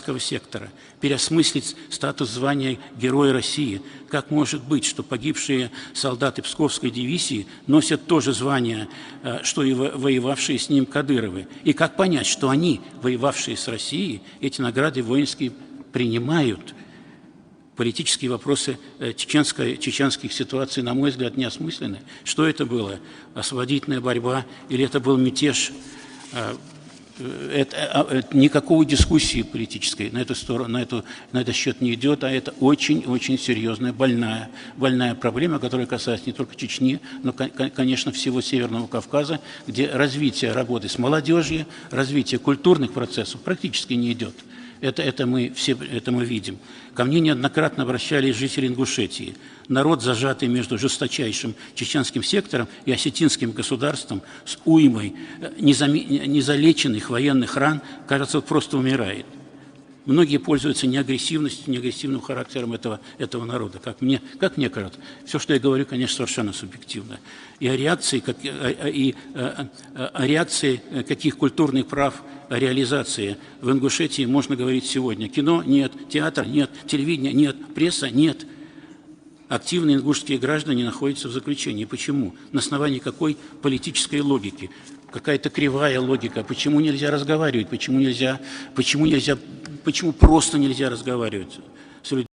казахского сектора, переосмыслить статус звания Героя России. Как может быть, что погибшие солдаты Псковской дивизии носят то же звание, что и воевавшие с ним Кадыровы? И как понять, что они, воевавшие с Россией, эти награды воинские принимают? Политические вопросы чеченских ситуаций, на мой взгляд, неосмысленны. Что это было? Освободительная борьба или это был мятеж? Никакой дискуссии политической на эту сторону, на этот счет не идет, а это очень-очень серьезная, больная проблема, которая касается не только Чечни, но, конечно, всего Северного Кавказа, где развитие работы с молодежью, развитие культурных процессов практически не идет. Это мы видим. Ко мне неоднократно обращались жители Ингушетии. Народ, зажатый между жесточайшим чеченским сектором и осетинским государством с уймой незалеченных военных ран, кажется, просто умирает. Многие пользуются неагрессивностью, неагрессивным характером этого народа, как мне кажется. Все, что я говорю, конечно, совершенно субъективно. И о реакции каких культурных прав, о реализации в Ингушетии можно говорить сегодня. Кино нет, театр нет, телевидение нет, пресса нет. Активные ингушские граждане находятся в заключении. Почему? На основании какой политической логики? Какая-то кривая логика. Почему нельзя разговаривать? Почему просто нельзя разговаривать с людьми?